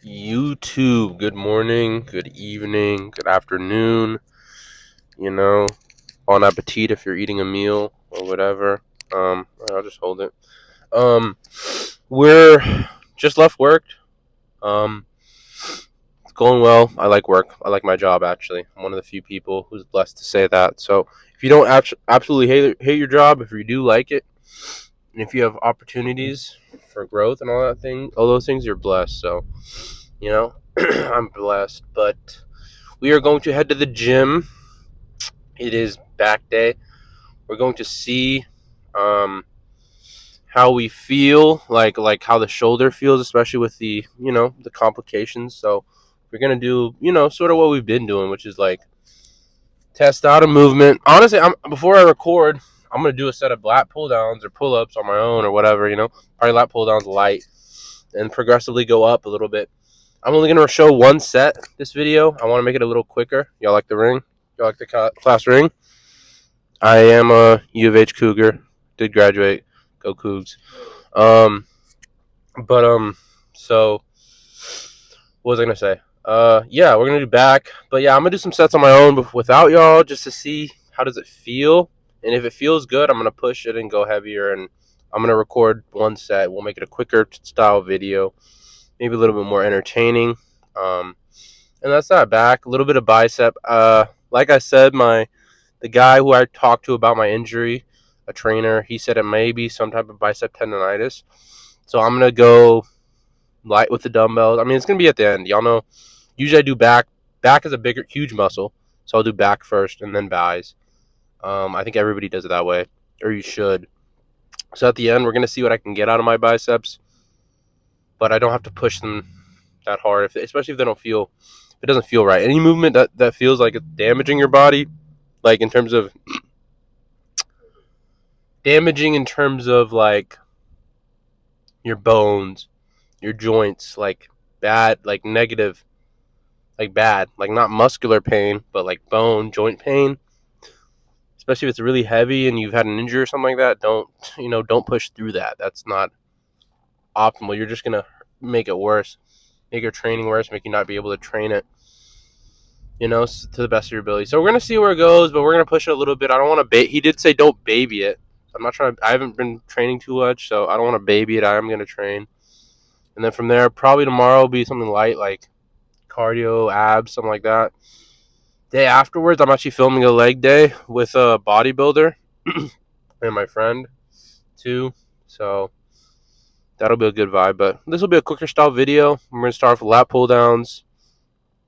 YouTube, good morning, good evening, good afternoon, you know, bon appetit if you're eating a meal or whatever. I'll just hold it. Um, we're just left work. Um, it's going well. I like work. I like my job, actually. I'm one of the few people who's blessed to say that. So if you don't absolutely hate your job, if you do like it, and if you have opportunities for growth and all those things, you're blessed. So, I'm blessed, but we are going to head to the gym. It is back day. We're going to see um, how we feel, like how the shoulder feels, especially with the complications. So we're gonna do sort of what we've been doing, which is like test out a movement. Honestly, before I record, I'm gonna do a set of lat pull downs or pull ups on my own or whatever. Probably lat pull downs light and progressively go up a little bit. I'm only gonna show one set this video. I want to make it a little quicker. Y'all like the ring? Y'all like the class ring? I am a U of H Cougar. Did graduate. Go Cougs. Um, but so what was I gonna say? Yeah, we're gonna do back, but yeah, I'm gonna do some sets on my own without y'all just to see how does it feel, and if it feels good, I'm gonna push it and go heavier, and I'm gonna record one set. We'll make it a quicker style video, maybe a little bit more entertaining. Um, and that's that. Back, a little bit of bicep. Like I said, the guy who I talked to about my injury, a trainer, he said it may be some type of bicep tendonitis. So I'm gonna go light with the dumbbells. I mean, it's gonna be at the end. Y'all know. Usually I do back. Back is a bigger, huge muscle, so I'll do back first and then buys. I think everybody does it that way, or you should. So at the end, we're gonna see what I can get out of my biceps, but I don't have to push them that hard, especially if they don't feel. If it doesn't feel right. Any movement that feels like it's damaging your body, like in terms of like your bones, your joints, like bad, like negative, like bad, like not muscular pain, but like bone, joint pain. Especially if it's really heavy and you've had an injury or something like that, don't push through that. That's not optimal. You're just gonna make it worse, make your training worse, make you not be able to train it, to the best of your ability. So we're gonna see where it goes, but we're gonna push it a little bit. I don't want to He did say don't baby it. I'm not trying. I haven't been training too much, so I don't want to baby it. I am gonna train, and then from there, probably tomorrow will be something light like cardio, abs, something like that. Day afterwards, I'm actually filming a leg day with a bodybuilder and my friend too. So that'll be a good vibe. But this will be a quicker style video. We're gonna start off with lat pull downs,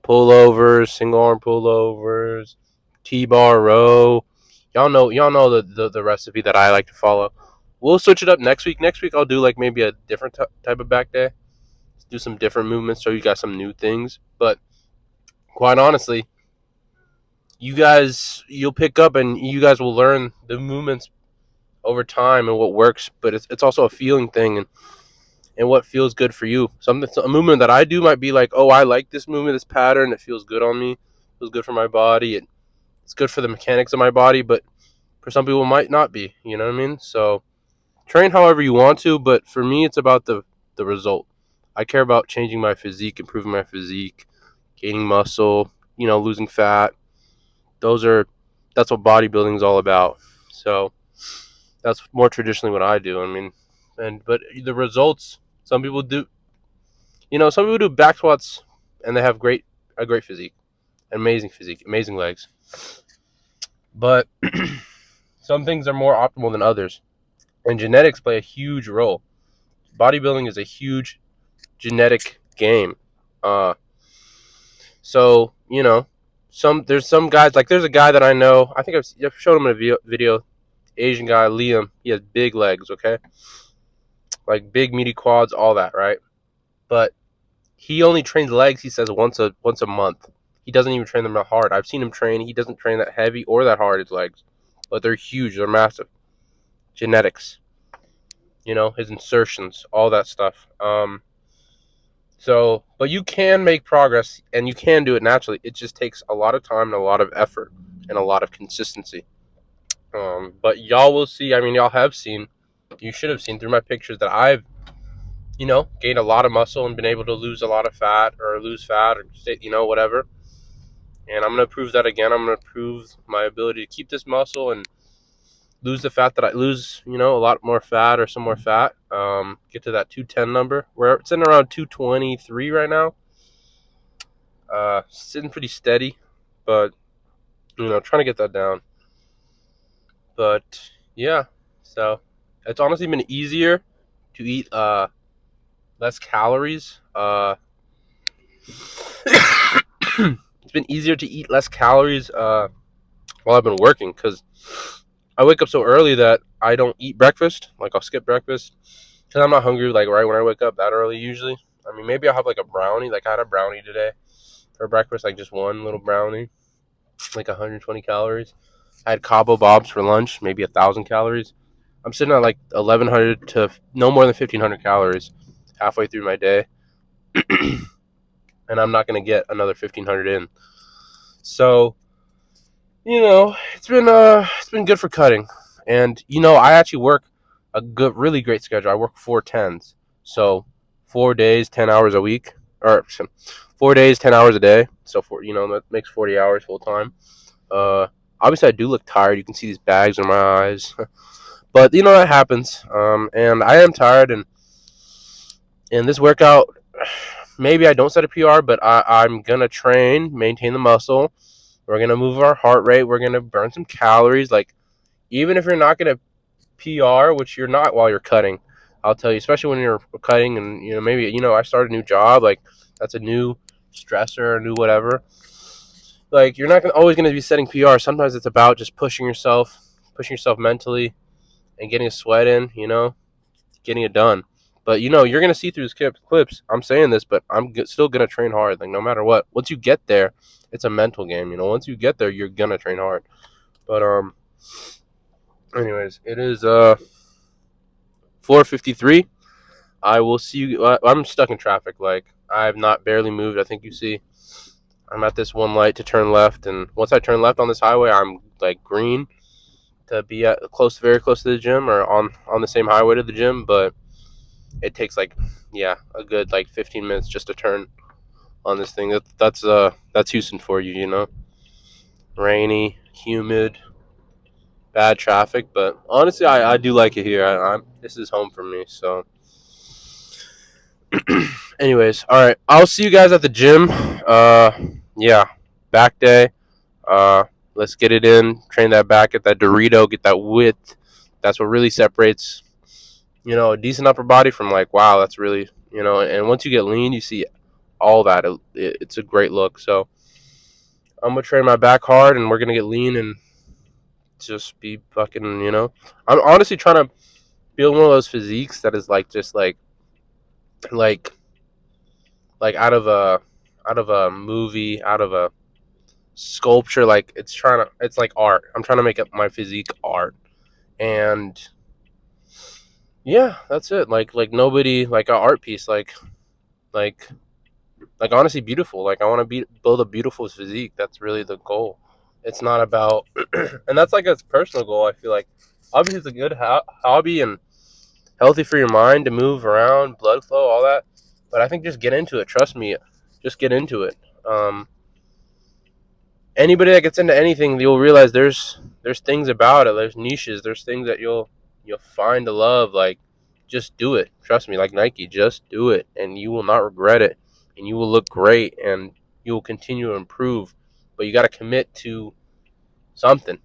pullovers, single arm pullovers, T-bar row. Y'all know the recipe that I like to follow. We'll switch it up next week. Next week I'll do like maybe a different type of back day. Do some different movements, show you guys some new things. But quite honestly, you'll pick up and you guys will learn the movements over time and what works. But it's also a feeling thing and what feels good for you. A movement that I do might be like, oh, I like this movement, this pattern. It feels good on me. It feels good for my body. It's good for the mechanics of my body, but for some people it might not be. You know what I mean? So train however you want to, but for me it's about the result. I care about changing my physique, improving my physique, gaining muscle, losing fat. That's what bodybuilding is all about. So that's more traditionally what I do. I mean, but the results, some people do, some people do back squats and they have a great physique, physique, amazing legs. But some things are more optimal than others, and genetics play a huge role. Bodybuilding is a huge genetic game. So there's some guys, like there's a guy that I know. I think I've shown him in a video. Asian guy, Liam. He has big legs. Okay, like big meaty quads, all that, right? But he only trains legs. He says once a month. He doesn't even train them that hard. I've seen him train. He doesn't train that heavy or that hard, his legs, but they're huge. They're massive. Genetics. His insertions, all that stuff. But you can make progress and you can do it naturally. It just takes a lot of time and a lot of effort and a lot of consistency. But y'all will see. I mean, y'all have seen. You should have seen through my pictures that I've, gained a lot of muscle and been able to lose a lot of fat or lose fat or whatever. And I'm gonna prove that again. I'm gonna prove my ability to keep this muscle and lose the fat that I lose, a lot more fat or some more fat. Get to that 210 number. Where it's sitting around 223 right now. Sitting pretty steady, but trying to get that down. But yeah, so it's honestly been easier to eat less calories. It's been easier to eat less calories while I've been working because I wake up so early that I don't eat breakfast. Like I'll skip breakfast because I'm not hungry like right when I wake up that early usually. I mean, maybe I'll have like a brownie. Like I had a brownie today for breakfast, like just one little brownie, like 120 calories. I had Cabo Bobs for lunch, maybe 1,000 calories. I'm sitting at like 1,100 to no more than 1,500 calories halfway through my day, and I'm not gonna get another 1,500 in. So it's been good for cutting, and I actually work a good, really great schedule. I work 4 10s, so 4 days, 10 hours a week, or 4 days, 10 hours a day. So that makes 40 hours full time. Uh, Obviously I do look tired. You can see these bags in my eyes, but that happens. And I am tired, and this workout, maybe I don't set a PR, but I'm gonna train, maintain the muscle. We're gonna move our heart rate. We're gonna burn some calories. Like even if you're not gonna PR, which you're not while you're cutting, I'll tell you, especially when you're cutting, and maybe I started a new job, like that's a new stressor, a new whatever. Like you're not always gonna be setting PR. Sometimes it's about just pushing yourself mentally, and getting a sweat in. Getting it done. But you're gonna see through these clips. I'm saying this, but I'm still gonna train hard. Like no matter what. Once you get there, it's a mental game. Once you get there, you're gonna train hard. But anyways, it is 4:53. I will see you. I'm stuck in traffic. Like I've not barely moved. I think you see. I'm at this one light to turn left, and once I turn left on this highway, I'm like green to be at very close to the gym or on the same highway to the gym. But it takes like a good like 15 minutes just to turn on this thing. That's Houston for you, rainy, humid, bad traffic. But honestly, I do like it here. This is home for me. So, anyways, all right. I'll see you guys at the gym. Yeah, back day. Uh, let's get it in. Train that back. Get that Dorito. Get that width. That's what really separates, a decent upper body from like wow. That's really And once you get lean, you see all that. It's a great look. So I'm gonna train my back hard, and we're gonna get lean and just be fucking. I'm honestly trying to build one of those physiques that is like just like out of a movie, out of a sculpture. Like it's like art. I'm trying to make up my physique art, and yeah, that's it. Like nobody, like an art piece, like honestly beautiful. Like I want to build a beautiful physique. That's really the goal. It's not about, and that's like a personal goal. I feel like obviously it's a good hobby and healthy for your mind to move around, blood flow, all that. But I think just get into it. Trust me, just get into it. Anybody that gets into anything, you'll realize there's things about it. There's niches. There's things that you'll find to love. Like just do it. Trust me. Like Nike, just do it, and you will not regret it, and you will look great, and you will continue to improve. But you got to commit to something.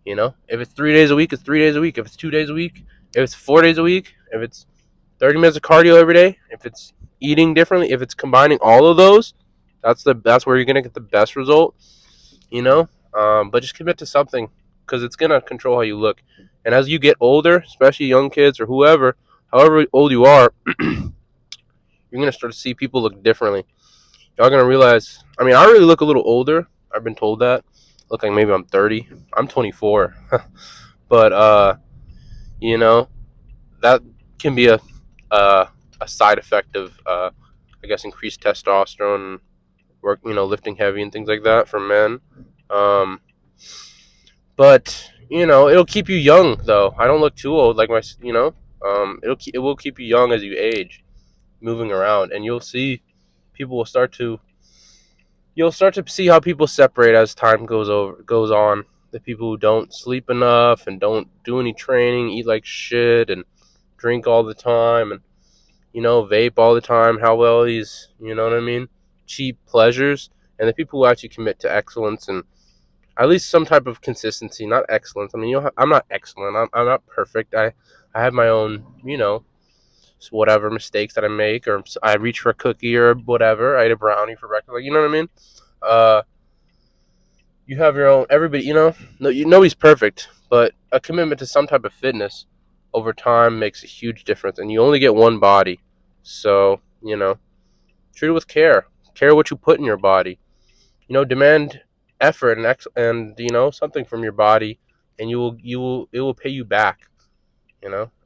If it's 3 days a week, it's 3 days a week. If it's 2 days a week, if it's 4 days a week, if it's 30 minutes of cardio every day, if it's eating differently, if it's combining all of those, that's where you're gonna get the best result. But just commit to something because it's gonna control how you look. And as you get older, especially young kids or however old you are, you're gonna start to see people look differently. Y'all gonna realize. I mean, I really look a little older. I've been told that. Look like maybe I'm 30. I'm 24. But you know, that can be a side effect of I guess increased testosterone, work, lifting heavy and things like that for men. Um, but it'll keep you young though. I don't look too old like it will keep you young as you age. moving around, and people will start to you'll start to see how people separate as time goes on. The people who don't sleep enough and don't do any training, eat like shit, and drink all the time, and vape all the time. How well these, you know what I mean? Cheap pleasures, and the people who actually commit to excellence and at least some type of consistency, not excellence. I mean, I'm not excellent. I'm not perfect. I have my own, whatever mistakes that I make, or I reach for a cookie or whatever. I ate a brownie for breakfast. Like, you know what I mean? Uh, you have your own. Everybody, no, nobody's perfect, but a commitment to some type of fitness over time makes a huge difference. And you only get one body, so treat it with care. Care what you put in your body. Demand effort and something from your body, and it will pay you back.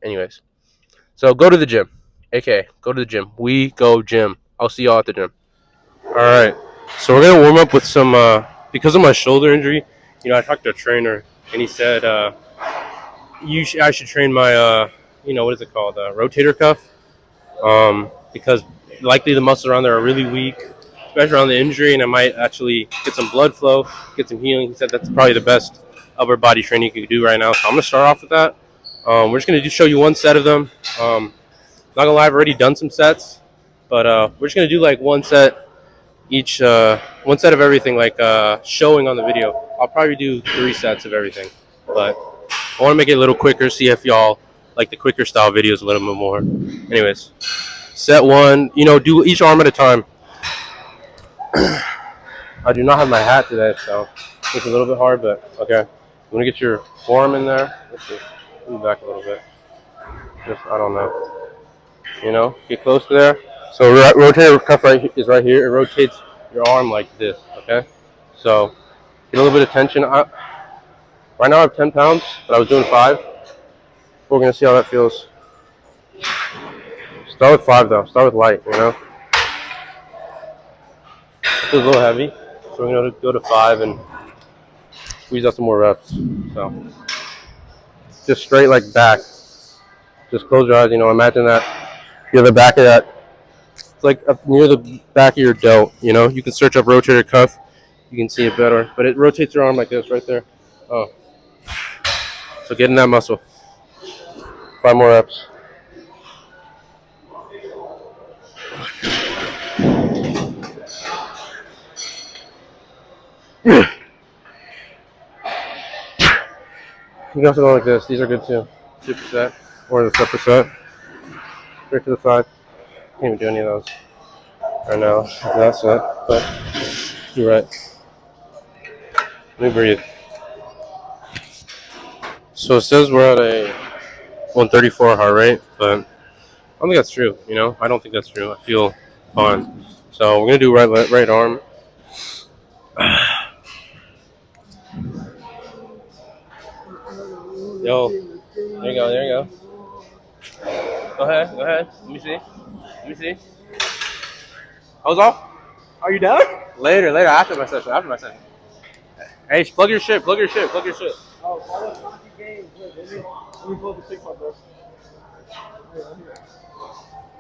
Anyways, so go to the gym. AK, go to the gym. We go gym. I'll see y'all at the gym. All right. So we're gonna warm up with some because of my shoulder injury. I talked to a trainer, and he said I should train my what is it called, rotator cuff, because likely the muscles around there are really weak, especially around the injury, and I might actually get some blood flow, get some healing. He said that's probably the best upper body training you can do right now. So I'm gonna start off with that. We're just gonna show you one set of them. Not gonna lie, I've already done some sets, but we're just gonna do like one set each, one set of everything, like showing on the video. I'll probably do 3 sets of everything, but I want to make it a little quicker, see if y'all like the quicker style videos a little bit more. Anyways, set 1, do each arm at a time. I do not have my hat today, so it's a little bit hard, but okay. You want to get your forearm in there. Let's see. Move back a little bit. Just, I don't know. Get close to there. So rotator cuff is right here. It rotates your arm like this, okay? So get a little bit of tension. Right now I have 10 pounds, but I was doing 5. We're going to see how that feels. Start with 5 though. Start with light, It feels a little heavy. So we're going to go to 5 and squeeze out some more reps. So just straight like back. Just close your eyes, imagine that you have the back of that. It's like up near the back of your delt, You can search up rotator cuff. You can see it better. But it rotates your arm like this right there. Oh. So get in that muscle. 5 more reps. You can also go like this. These are good too. Superset or the superset. Straight to the side. Can't even do any of those right now. That's it. But you're right. Let me breathe. So it says we're at a 134 heart rate, but I don't think that's true. I don't think that's true. I feel fine. So we're gonna do right arm. Yo, there you go. There you go. Go ahead. Go ahead. Let me see. Let me see. Hose off. Are you done? Later. After my session. Hey, plug your shit. Plug your shit. Oh, follow Funky Games. Let me pull the TikTok, bro.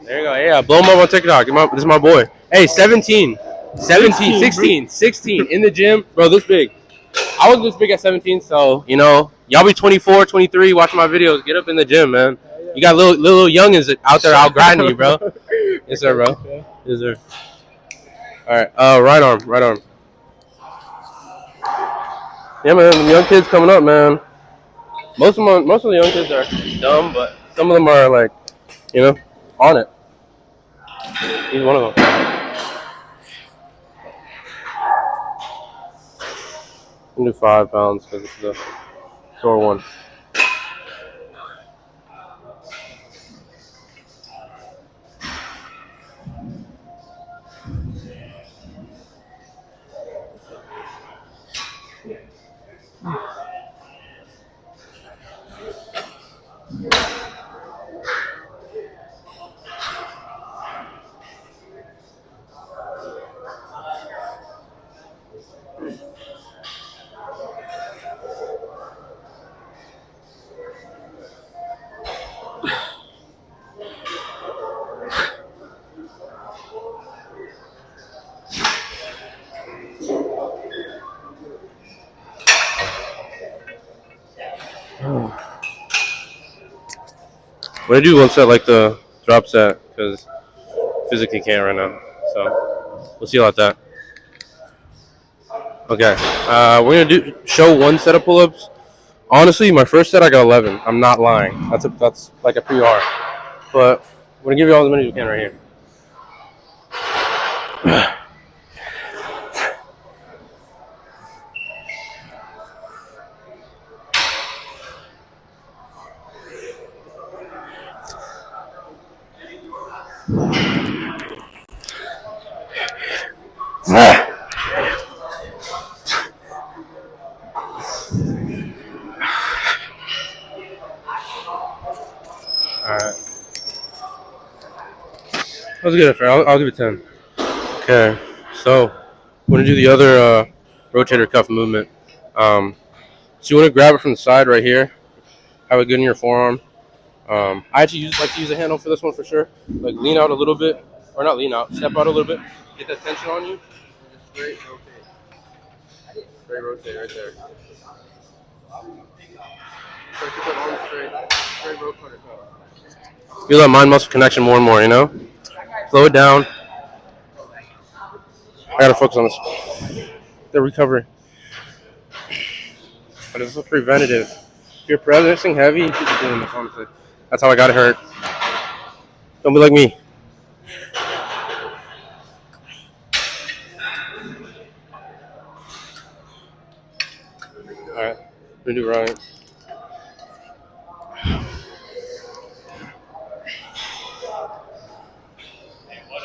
There you go. Yeah, blow him up on TikTok. This is my boy. Hey, 17, 16 in the gym, bro. This big. I was this big at 17, so y'all be 24, 23 watching my videos. Get up in the gym, man. You got little youngins out there out grinding you, bro. Yes, sir, bro. Yes, sir. All right. Right arm. Yeah, man. The young kids coming up, man. Most of the young kids are dumb, but some of them are like, on it. He's one of them. I'm gonna do 5 pounds because it's the sore one. When I do one set, like the drop set, because physically can't right now. So we'll see about that. Okay. We're gonna show one set of pull-ups. Honestly, my first set I got 11. I'm not lying. That's like a PR. But we're gonna give you all as many as we can right here. All right. That was good. I'll give it 10. Okay. So we're gonna do the other rotator cuff movement. So you want to grab it from the side right here. Have it good in your forearm. I actually like to use a handle for this one for sure. Like lean out a little bit, or not lean out, step out a little bit, get that tension on you, and just straight rotate. Straight rotate right there. Try to keep that arm straight. Straight rotator cuff. Feel that mind muscle connection more and more, you know? Slow it down. I gotta focus on this. The recovery. But it's a preventative. If you're pressing heavy, you should be doing this, honestly. That's how I got hurt. Don't be like me. Alright, we're gonna do it right.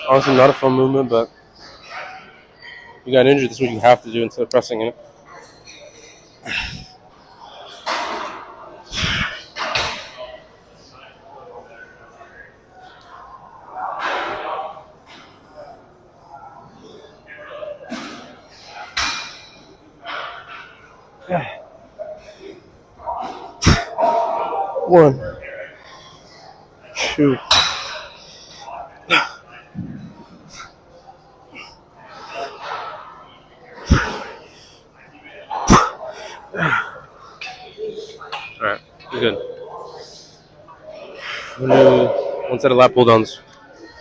Honestly, not a fun movement, but you got injured. This is what you have to do instead of pressing it. One, two. Alright, you're good. I'm gonna do one set of lat pull downs.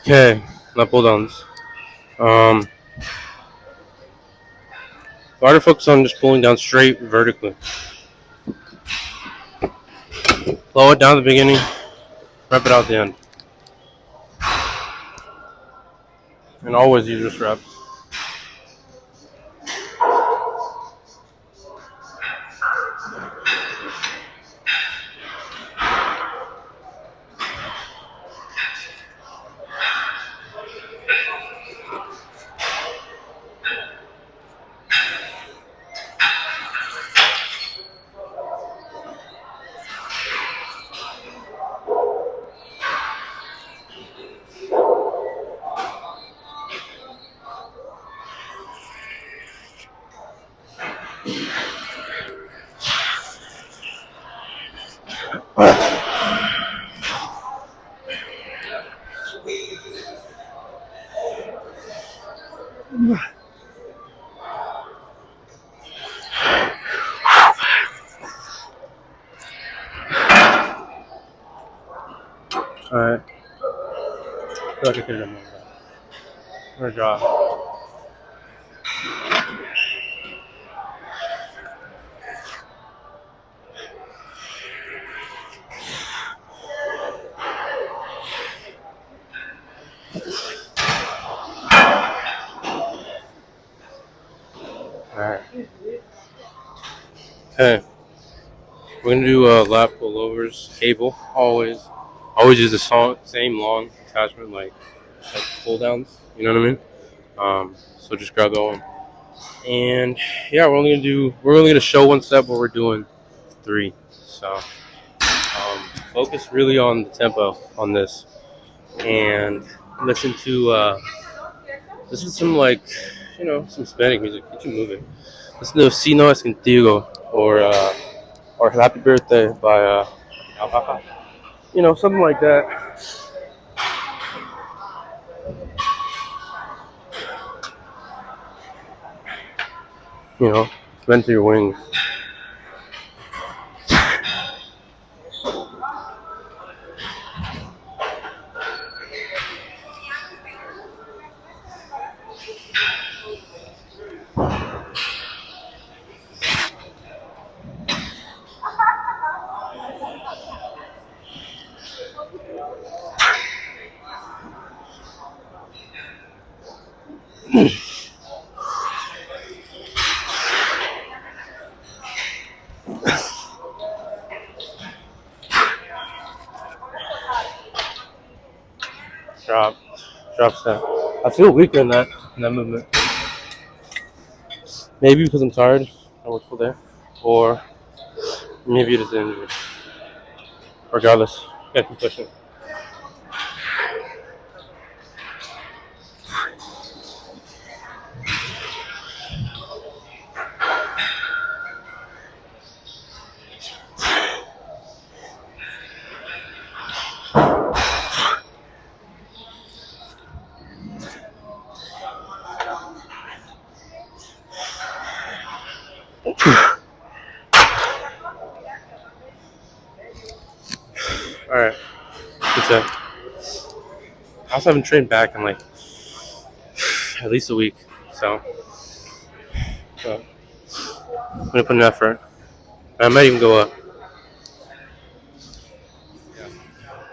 Okay, lat pull downs. Try to focus on just pulling down straight vertically. Slow it down at the beginning, rep it out at the end. And always use your reps. Alright. I feel like I could have done more of that. I'm gonna draw. Alright. Okay. We're gonna do lat pullovers, cable, always. Always use the same long attachment, like pull downs. You know what I mean? So just grab that one. And yeah, we're only gonna show one step, but we're doing 3. So focus really on the tempo on this, and listen to some like some Hispanic music. Get you moving. Listen to Si No Es Contigo or Happy Birthday by Alpaca. Something like that. Bend to your wings. Drop set. I feel weaker in that movement. Maybe because I'm tired. I work full day, or maybe it is the injury. Regardless, gotta keep pushing. All right, that's it. I also haven't trained back in like at least a week, so I'm gonna put an effort. I might even go up.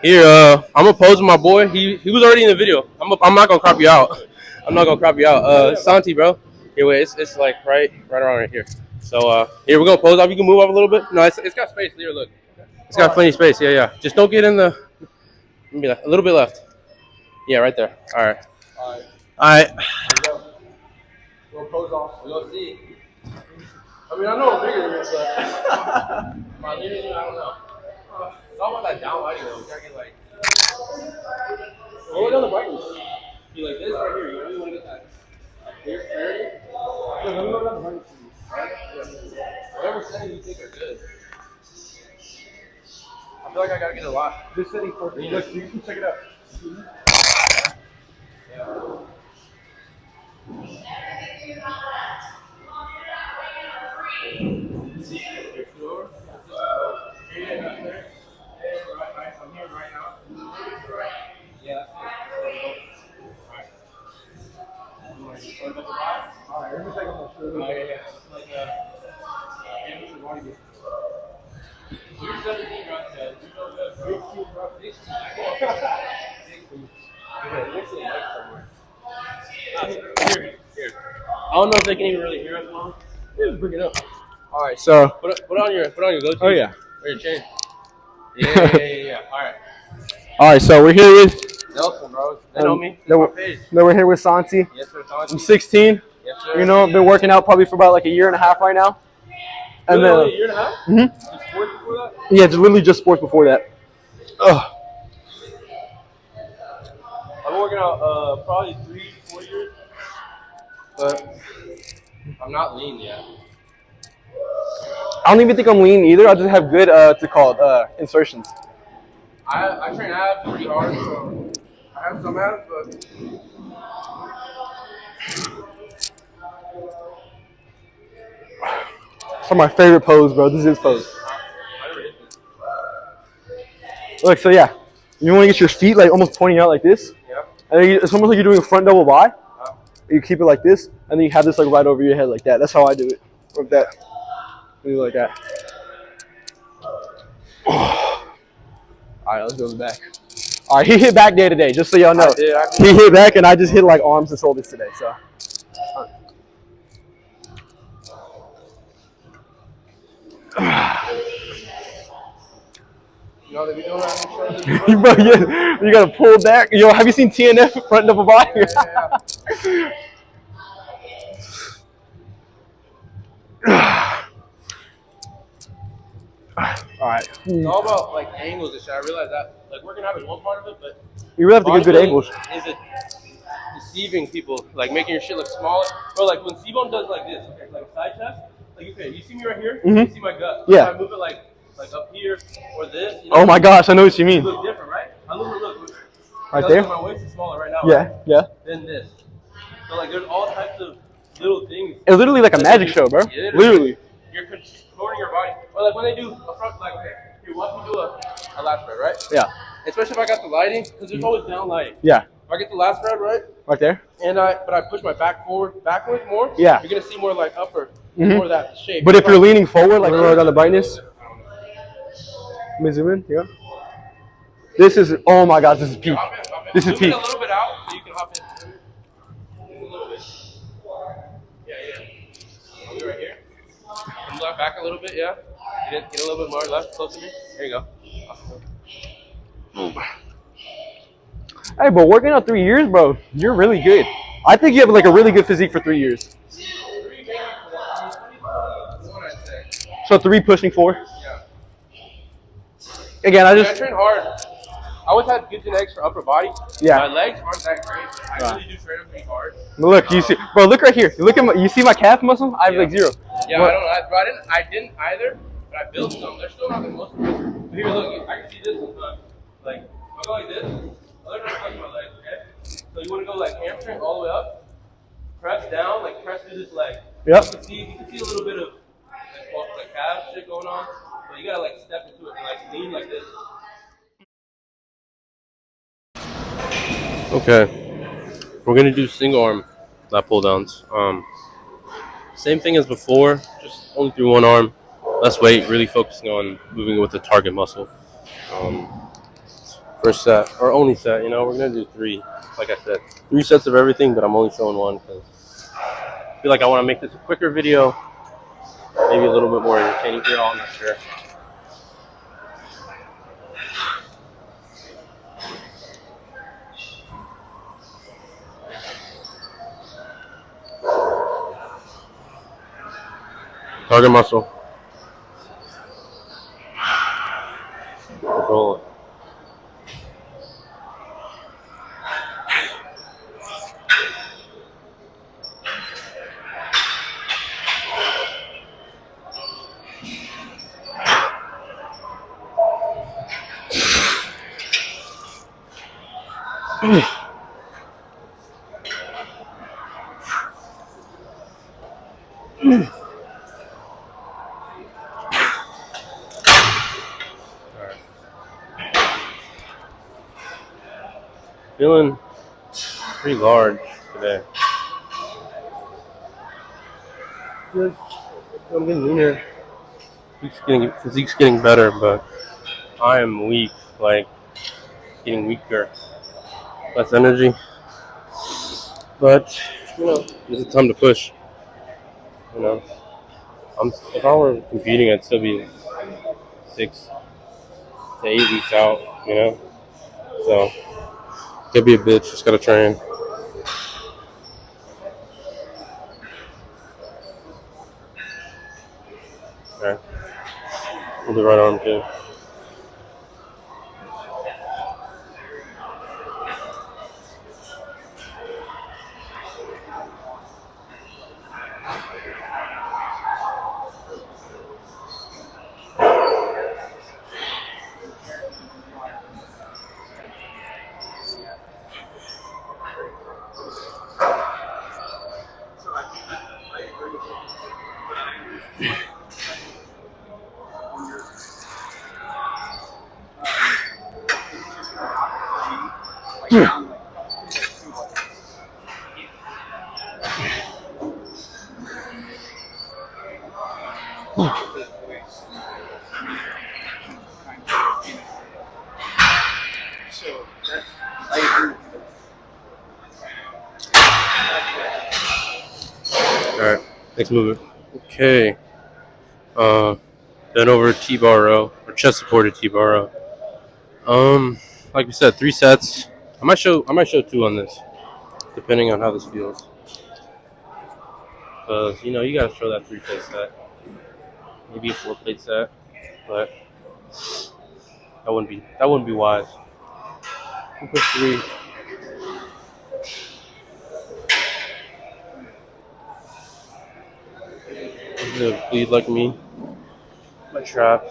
Here, I'm gonna pose with my boy. He was already in the video. I'm not gonna crop you out. I'm not gonna crop you out. Santi, bro. Here, wait, it's like right around right here. So here we're gonna pose up. You can move up a little bit. No, it's got space. Here, look. It's got plenty of space. Yeah. Just don't get in the. Maybe a little bit left. Yeah, right there. All right. All right. We'll pose off. We'll see. I mean, I know I'm bigger than this, but my leaning, I don't know. It's all about that down lighting though. You gotta get like. Roll down the brightness. Be like this right here. You really want to get that. Here, Yeah, let me go down the brightness. whatever setting you think are good. I feel like I gotta get a lot. This setting for you. Look, you can check it out. Alright, let me take off my shirt. I don't know if they can even really hear us, Mom. Just bring it up. Alright, so. Put on your go-to. Oh, yeah. Or your chain. Yeah. All right. Alright, so we're here with. Nelson, bro. They know me. No, we're here with Santi. Yes, sir. Santi. I'm 16. Yes, sir. You know, I've been working out probably for about like a year and a half right now. And really, then, only a year and a half? Mm-hmm. Just sports before that? Yeah, literally just sports before that. Ugh. I've been working out probably 3-4 years, but I'm not lean yet. I don't even think I'm lean either. I just have good, insertions. I train abs pretty hard, so I have some abs, but It's my favorite pose, bro. This is his pose. I never hit this. Look, so yeah, you want to get your feet like almost pointing out like this, Yeah. and then it's almost like you're doing a front double by. You keep it like this, and then you have this like right over your head like that. That's how I do it. Like that. Do it like that. All right, let's go back. All right, he hit back day today, just so y'all know. He hit back, and I just hit like arms and shoulders today. So. You know, they be doing that on the show. Bro, yeah, you gotta pull back. Yo, have you seen TNF front double by? Yeah. All right. It's all about like angles and shit. I realize that like working out is one part of it, but You really have to get good bodybuilding angles. Is it deceiving people, like making your shit look smaller? Bro, like when C-Bone does like this, okay, like side chest, like okay, you see me right here, Mhm. you see my gut. Yeah. If I move it like up here or this, you know, Oh my gosh, I know what you it mean. look different, right? I look Right because there? My waist is smaller right now. Yeah, Right? yeah. Than this. So like there's all types of little things. It's literally like a that magic you- show, bro. Yeah, Literally. You're controlling your body. Or like when they do a front, like okay, here, watch me do a lat spread, right? Yeah. Especially if I got the lighting, because there's always down lighting. Yeah. If I get the lat spread right, Right there. and I push my back backwards more. Yeah. You're gonna see more like upper, Mhm. more of that shape. But if you're leaning forward, like on the brightness, let me zoom in. Yeah. This is, oh my gosh, this is peak. This is Zoom it peak. a little bit out so you can hop in. Just a little bit. back a little bit, yeah. Get a little bit more left, close to me. There you go. Hey, but working out 3 years, bro, you're really good. I think you have like a really good physique for 3 years. 1, I'd say. So 3 pushing 4. Yeah. Again, I train hard. I always had good genetics for upper body. Yeah. My legs aren't that great, but I really do train them pretty hard. Look, you see, bro. Look right here. Look at my. You see my calf muscle? I have like 0. Yeah, I don't know. I didn't either, but I built some. They're still not the most impressive. But here, look. I can see this sometimes. Like, if I go like this, other than touch my leg, okay? So you want to go like hamstring all the way up, press down, like press through this leg. Yep. You can see a little bit of like calf shit going on, but you gotta like step into it and like lean like this. Okay, we're gonna do single arm lat pull downs. Same thing as before, just only through one arm, less weight, really focusing on moving with the target muscle. First set, or only set, we're gonna do 3. Like I said, 3 sets of everything, but I'm only showing 1 because I feel like I want to make this a quicker video, maybe a little bit more entertaining for y'all. I'm not sure. Target muscle. Control it. Feeling pretty large today. Good. I'm getting leaner. Physique's getting better, but I am weak. Like getting weaker. Less energy. But this is time to push. If I were competing, I'd still be 6 to 8 weeks out. So could be a bitch. Just gotta train. Okay. We'll do right arm too. Alright, next movement. Okay. Then over T-bar row, or chest supported T-bar row. Like we said, 3 sets. I might show 2 on this, depending on how this feels. Because you gotta show that 3-plate set, maybe a 4-plate set, but that wouldn't be wise. We'll push 3. This is a bleed like me. My trap.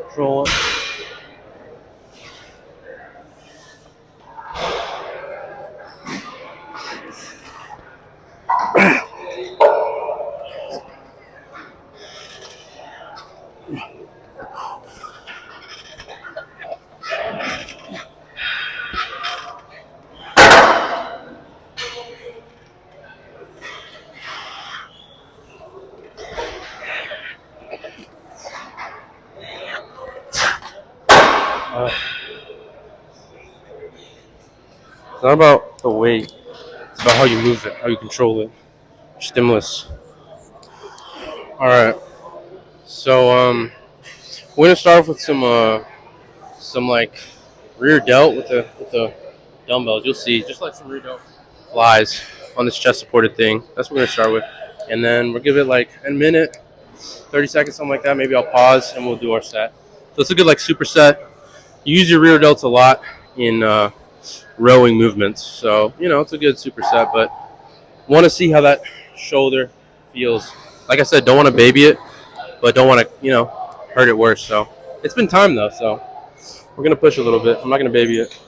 Control it. not about the weight. It's about how you move it, how you control it. Stimulus. All right. So we're gonna start off with some like rear delt with the dumbbells. You'll see just like some rear delt flies on this chest supported thing. That's what we're gonna start with, and then we'll give it like a minute, 30 seconds, something like that. Maybe I'll pause and we'll do our set. So it's a good like superset. You use your rear delts a lot in rowing movements, so it's a good superset. But want to see how that shoulder feels. Like I said, don't want to baby it, but don't want to hurt it worse. So it's been time though, so we're gonna push a little bit. I'm not gonna baby it.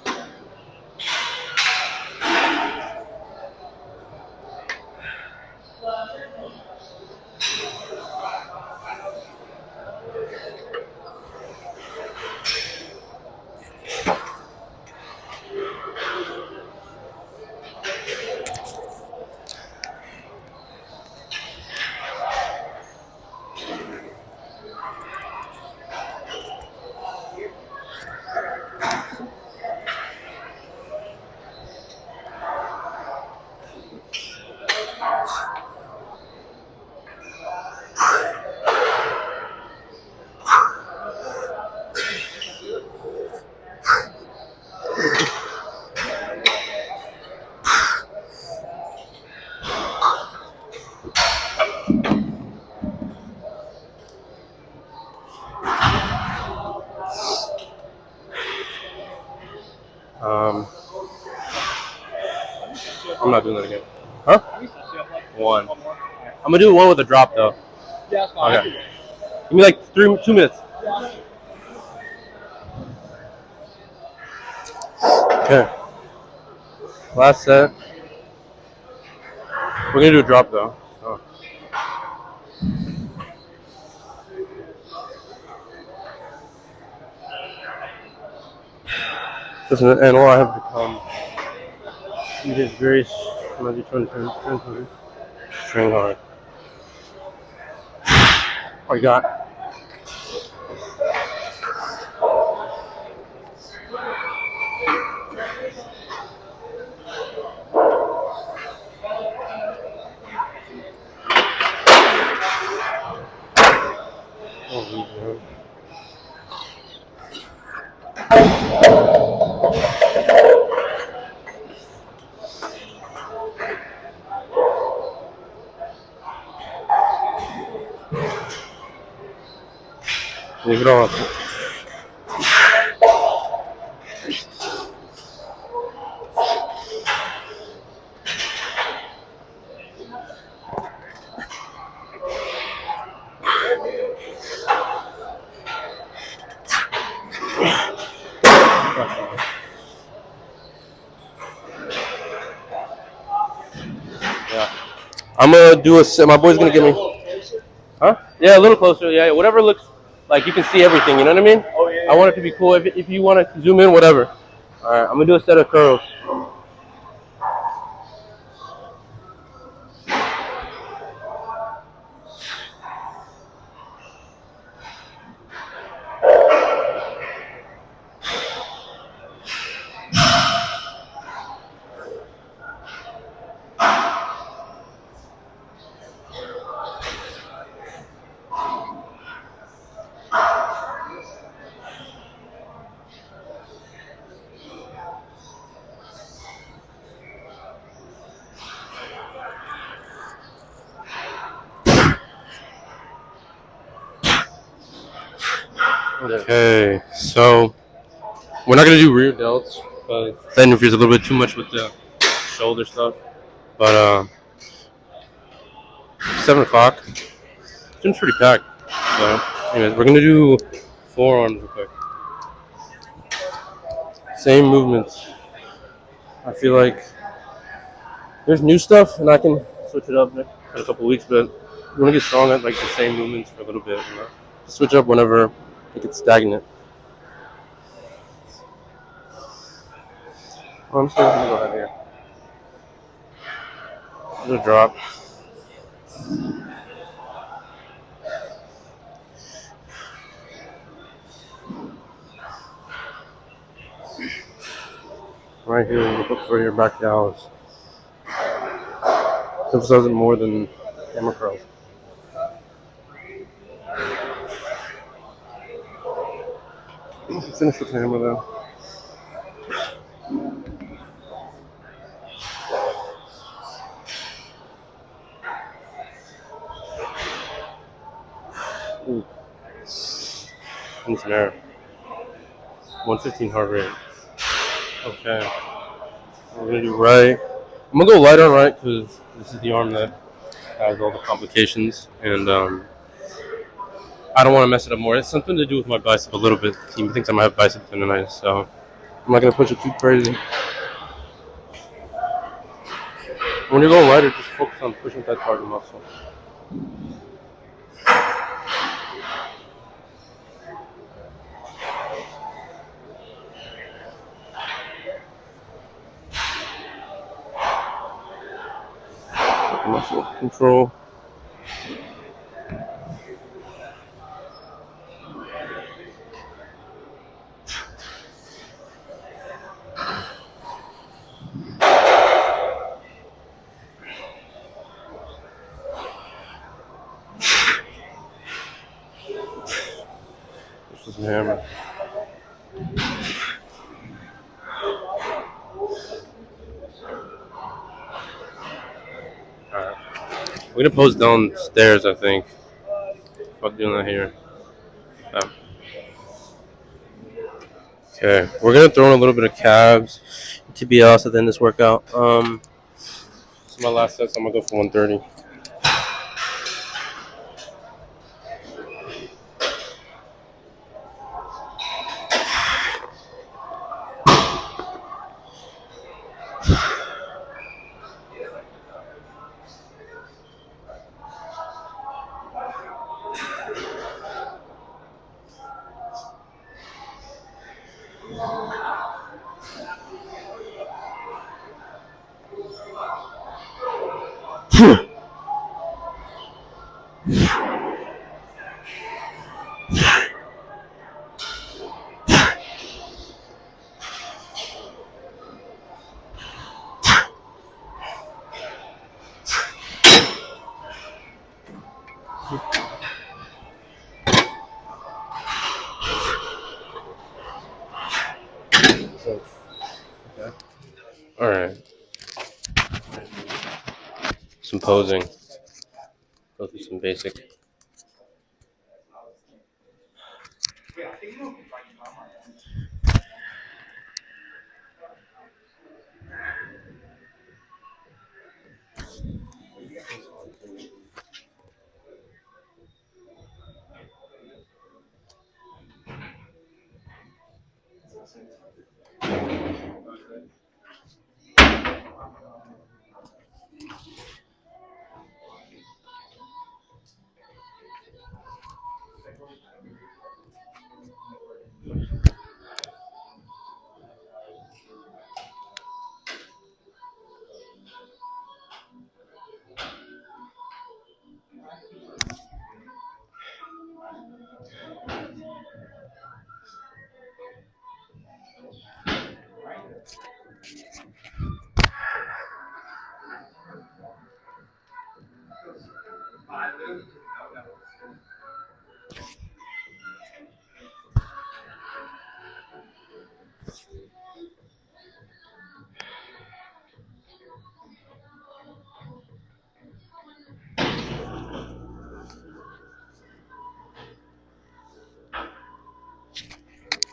Um, I'm not doing that again. Huh? One. I'm gonna do one with a drop though. Yeah, that's fine. Okay. Give me like 2 minutes. Okay. Last set. We're gonna do a drop though. Oh. Listen, and all I have become in His grace. I'm gonna be trying to train hard. What you got? Leave it on. Yeah. I'm gonna do a set. My boy's gonna give me. Huh? Yeah, a little closer. Yeah, whatever looks like you can see everything. You know what I mean? Oh yeah. I want it to be cool. If you want to zoom in, whatever. All right, I'm gonna do a set of curls. Okay, so we're not gonna do rear delts, but that interferes a little bit too much with the shoulder stuff. But 7 o'clock, seems pretty packed. So, anyways, we're gonna do forearms real quick. Same movements. I feel like there's new stuff, and I can switch it up in a couple weeks. But we want to get strong at like the same movements for a little bit. Switch up whenever it gets stagnant. I'm just gonna go ahead here. Just drop. right here. We'll put for your back downs. Emphasizing more than hammer curls. Finish with the hammer though. Ooh. Need some air. 115 heart rate. Okay. We're gonna do right. I'm gonna go light on right because this is the arm that has all the complications, and I don't want to mess it up more. It's something to do with my bicep a little bit. He thinks I might have bicep tendonitis, so I'm not gonna push it too crazy. When you're going lighter, just focus on pushing that target muscle. Muscle control. This is a hammer. Alright. We're gonna pose downstairs, I think. Fuck doing that here. Okay, we're gonna throw in a little bit of calves, TBLs at the end of this workout. This is my last set, so I'm gonna go for 130. All right, some posing. Go through some basic.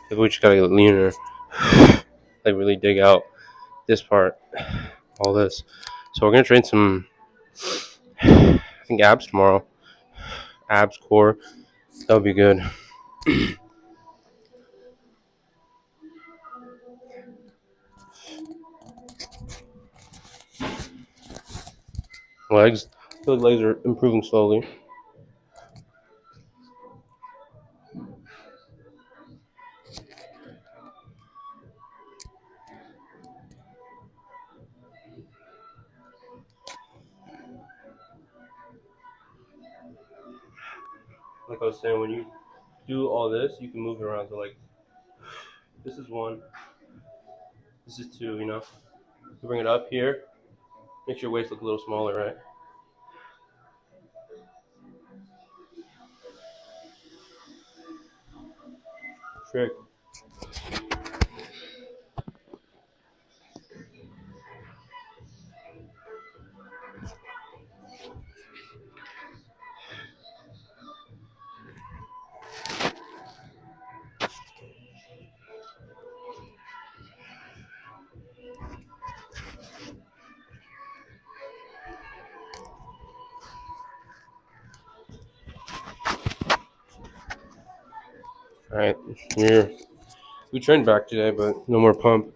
Maybe we just gotta get leaner. Like really dig out this part, all this. So we're gonna train some, I think abs tomorrow. Abs, core. That would be good. Legs. I feel like legs are improving slowly. Like I was saying, when you do all this, you can move it around. So like, this is one. This is to, to bring it up here. Makes your waist look a little smaller, right? Trick. All right, here. We trained back today, but no more pump.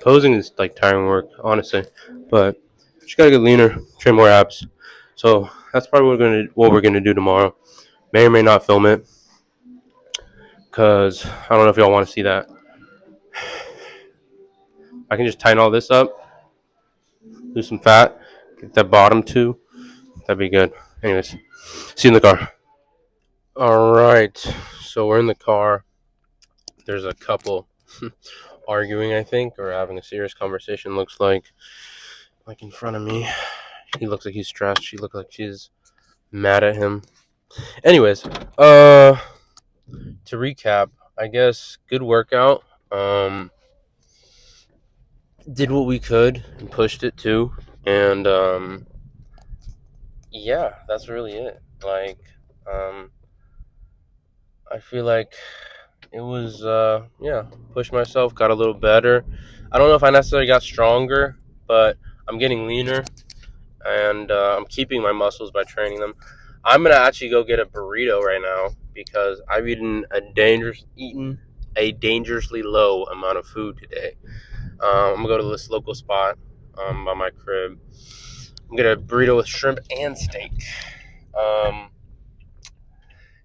Posing is like tiring work, honestly, but just gotta get leaner, train more abs. So that's probably what we're gonna do tomorrow. May or may not film it because I don't know if y'all want to see that. I can just tighten all this up, lose some fat, get that bottom too. That'd be good. Anyways, see you in the car. All right, so we're in the car. There's a couple arguing, I think, or having a serious conversation. Looks like in front of me. He looks like he's stressed. She looks like she's mad at him. Anyways, to recap, I guess good workout. Did what we could and pushed it too, and yeah, that's really it. Like, I feel like it was yeah, pushed myself, got a little better. I don't know if I necessarily got stronger, but I'm getting leaner, and I'm keeping my muscles by training them. I'm gonna actually go get a burrito right now because I've eaten a dangerously low amount of food today. I'm gonna go to this local spot by my crib. I'm gonna get a burrito with shrimp and steak.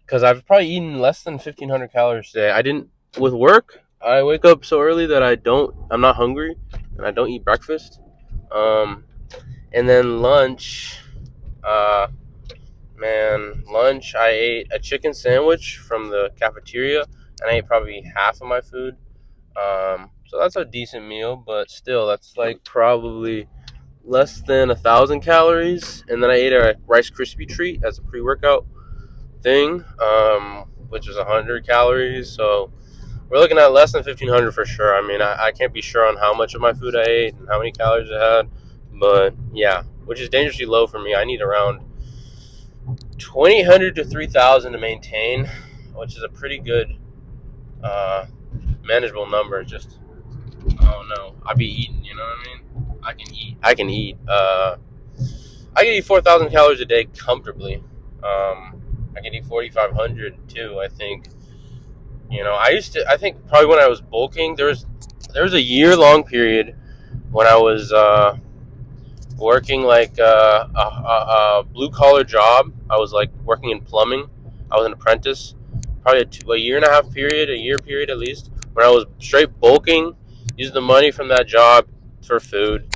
Because I've probably eaten less than 1,500 calories today. I didn't with work. I wake up so early that I'm not hungry, and I don't eat breakfast. Um, and then lunch. Uh, lunch, I ate a chicken sandwich from the cafeteria, and I ate probably half of my food. So that's a decent meal, but still, that's like probably less than 1,000 calories. And then I ate a Rice Krispie treat as a pre-workout thing, which is 100 calories. So we're looking at less than 1,500 for sure. I mean, I can't be sure on how much of my food I ate and how many calories I had, but yeah, which is dangerously low for me. I need around 2,800 to 3,000 to maintain, which is a pretty good, manageable number. Just, I don't know. I be eating, you know what I mean? I can eat. I can eat 4,000 calories a day comfortably. I can eat 4,500 too. I think. I think probably when I was bulking, there was a year-long period when I was working like a blue-collar job. I was like working in plumbing. I was an apprentice. Probably a year and a half period, a year period at least, when I was straight bulking, using the money from that job for food,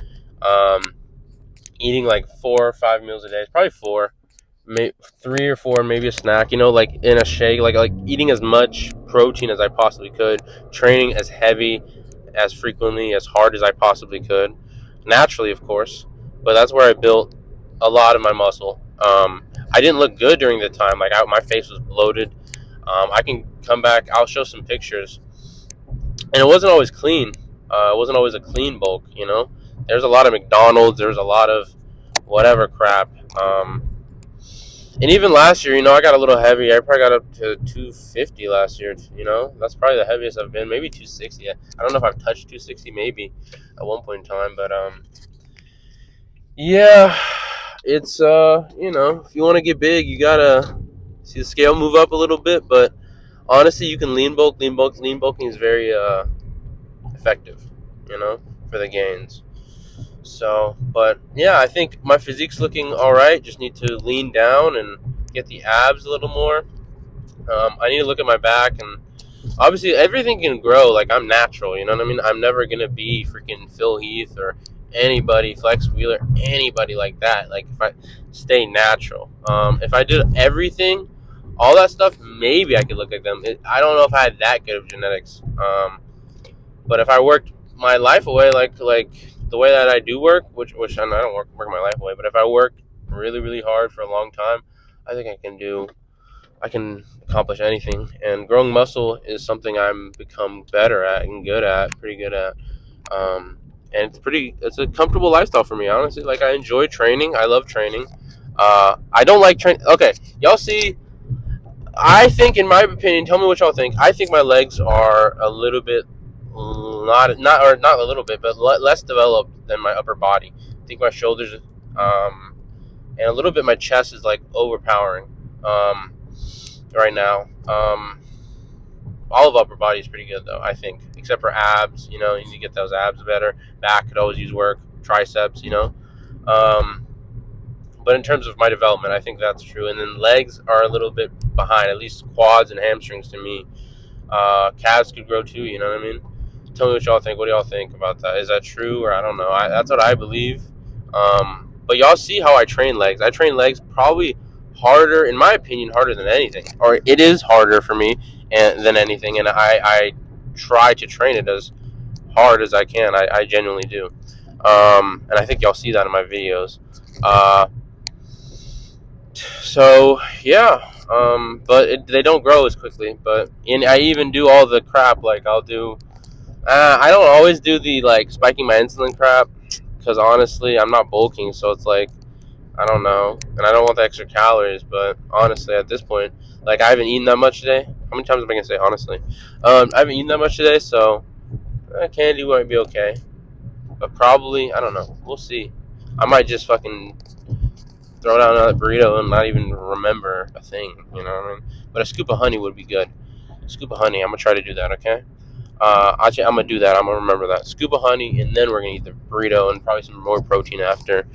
eating like 4 or 5 meals a day, probably four, three or four, maybe a snack. Like in a shake, like eating as much protein as I possibly could, training as heavy, as frequently, as hard as I possibly could, naturally, of course. But that's where I built a lot of my muscle. I didn't look good during the time. Like my face was bloated. I can come back. I'll show some pictures, and it wasn't always clean. It wasn't always a clean bulk. There's a lot of McDonald's. There's a lot of whatever crap. And even last year, I got a little heavy. I probably got up to 250 last year. That's probably the heaviest I've been. Maybe 260. I don't know if I've touched 260. Maybe at one point in time, but yeah, it's if you want to get big, you gotta see the scale move up a little bit. But honestly, you can lean bulk. Lean bulking is very effective. For the gains. So, but yeah, I think my physique's looking all right. Just need to lean down and get the abs a little more. I need to look at my back, and obviously everything can grow. Like, I'm natural, you know what I mean? I'm never gonna be freaking Phil Heath or anybody, Flex Wheeler, anybody like that. Like, if I stay natural, if I did everything, all that stuff, maybe I could look like them. I don't know if I had that good of genetics. But if I worked my life away, like the way that I do work, which I don't work my life away, but if I work really really hard for a long time, I think I can accomplish anything. And growing muscle is something I'm become better at and pretty good at. And it's a comfortable lifestyle for me, honestly. Like, I enjoy training. I love training. I don't like training. Okay, y'all see. I think, in my opinion, tell me what y'all think. I think my legs are a little bit not a little bit, but less developed than my upper body. I think my shoulders, and a little bit my chest is like overpowering, right now. All of upper body is pretty good though, I think, except for abs. You need to get those abs better. Back could always use work. Triceps. Um, but in terms of my development, I think that's true. And then legs are a little bit behind, at least quads and hamstrings to me. Calves could grow too. You know what I mean? Tell me what y'all think. What do y'all think about that? Is that true, or I don't know? That's what I believe. But y'all see how I train legs. I train legs probably harder, in my opinion, harder than anything, or it is harder for me than anything. And I try to train it as hard as I can. I genuinely do. And I think y'all see that in my videos. So yeah. But they don't grow as quickly. But I even do all the crap. Like, I'll do. I don't always do the like spiking my insulin crap, because honestly, I'm not bulking, so it's like, I don't know, and I don't want the extra calories. But honestly, at this point, like, I haven't eaten that much today. How many times am I gonna say honestly? I haven't eaten that much today, so candy might be okay, but probably, I don't know. We'll see. I might just fucking throw down another burrito and not even remember a thing. You know what I mean? But a scoop of honey would be good. A scoop of honey. I'm gonna try to do that. Okay. Actually, I'm gonna do that. I'm gonna remember that. Scoop of honey, and then we're gonna eat the burrito and probably some more protein after,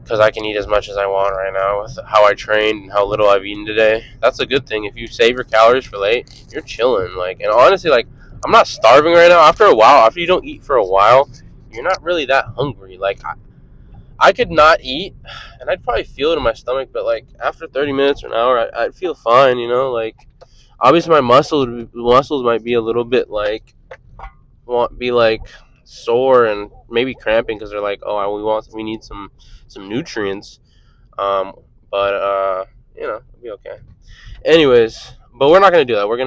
because I can eat as much as I want right now with how I trained and how little I've eaten today. That's a good thing. If you save your calories for late, you're chilling. Like, and honestly, like, I'm not starving right now. After a while, after you don't eat for a while, you're not really that hungry. Like, I could not eat, and I'd probably feel it in my stomach, but like after 30 minutes or an hour, I'd feel fine. Like, obviously my muscles might be a little bit like, won't be like sore and maybe cramping, because they're like, oh, we need some nutrients. Um, but it'll be okay. Anyways, but we're not gonna do that. We're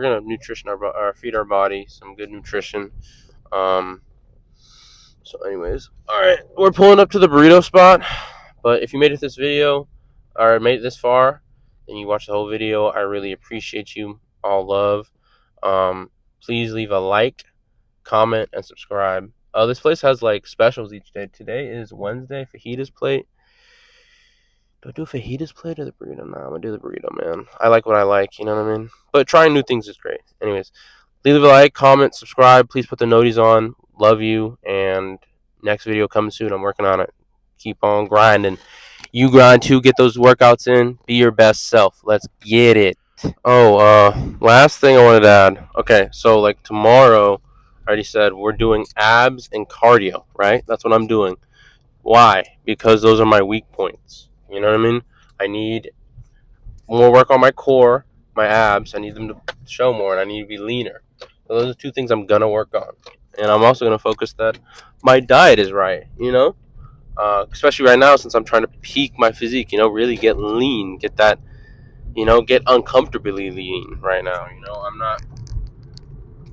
gonna nutrition our feed our body some good nutrition. Um, so anyways, all right, we're pulling up to the burrito spot. But if you made it this video, or made it this far, and you watched the whole video, I really appreciate you. All love. Please leave a like, comment, and subscribe. This place has like specials each day. Today is Wednesday, fajitas plate. Do I do a fajitas plate or the burrito? Nah, I'm gonna do the burrito, man. I like what I like, you know what I mean? But trying new things is great. Anyways, leave a like, comment, subscribe. Please put the noties on. Love you, and next video coming soon. I'm working on it. Keep on grinding. You grind too. Get those workouts in. Be your best self. Let's get it. Oh, last thing I wanted to add. Okay, so like tomorrow, I already said we're doing abs and cardio, right? That's what I'm doing. Why? Because those are my weak points. You know what I mean? I need more work on my core, my abs. I need them to show more, and I need to be leaner. So those are two things I'm gonna work on, and I'm also gonna focus that my diet is right. Especially right now since I'm trying to peak my physique. Really get lean, get that. Get uncomfortably lean right now.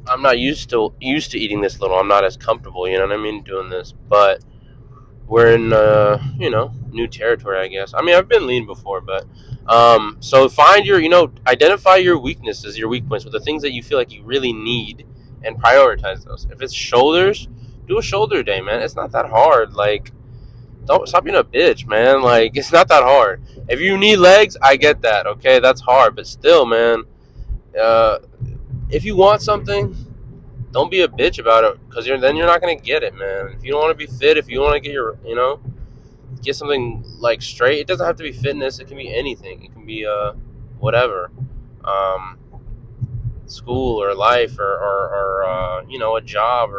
I'm not used to eating this little. I'm not as comfortable. You know what I mean, doing this, but we're in new territory, I guess. I mean, I've been lean before, but so find your identify your weaknesses, your weak points, with the things that you feel like you really need, and prioritize those. If it's shoulders, do a shoulder day, man. It's not that hard. Like, don't stop being a bitch, man. Like, it's not that hard. If you need legs, I get that. Okay, that's hard, but still, man. uh if you want something, don't be a bitch about it, because then you're not gonna get it, man. If you don't want to be fit, if you want to get get something like straight, it doesn't have to be fitness. It can be anything. It can be whatever, um, school or life or a job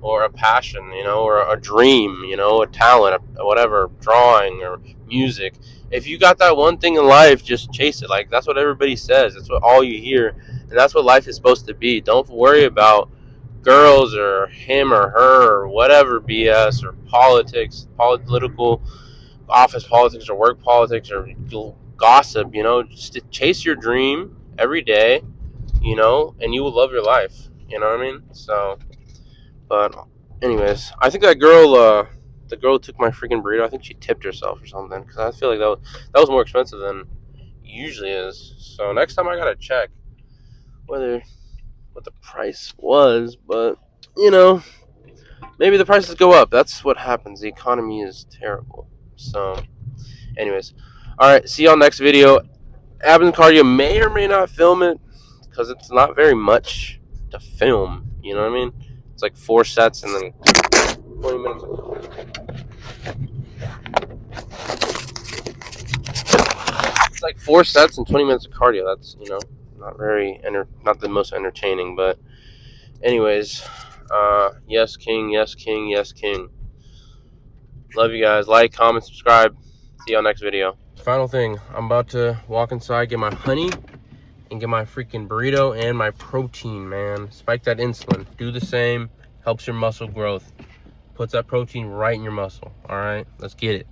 or a passion, or a dream, a talent, whatever, drawing or music. If you got that one thing in life, just chase it. Like, that's what everybody says. That's what all you hear, and that's what life is supposed to be. Don't worry about girls or him or her or whatever BS or politics, political office politics or work politics or gossip. Just to chase your dream every day, and you will love your life. You know what I mean? So, but anyways, I think the girl who took my freaking burrito, I think she tipped herself or something, because I feel like that was more expensive than it usually is. So next time I gotta check whether what the price was, but you know, maybe the prices go up. That's what happens. The economy is terrible. So, anyways, all right. See y'all next video. Abs and cardio may or may not film it, because it's not very much to film. You know what I mean? It's like 4 sets and then 20 minutes. It's like 4 sets and 20 minutes of cardio. That's not the most entertaining, but anyways, yes, king, yes, king, yes, king. Love you guys. Like, comment, subscribe. See y'all next video. Final thing, I'm about to walk inside, get my honey, and get my freaking burrito and my protein, man. Spike that insulin. Do the same. Helps your muscle growth. Puts that protein right in your muscle. All right, let's get it.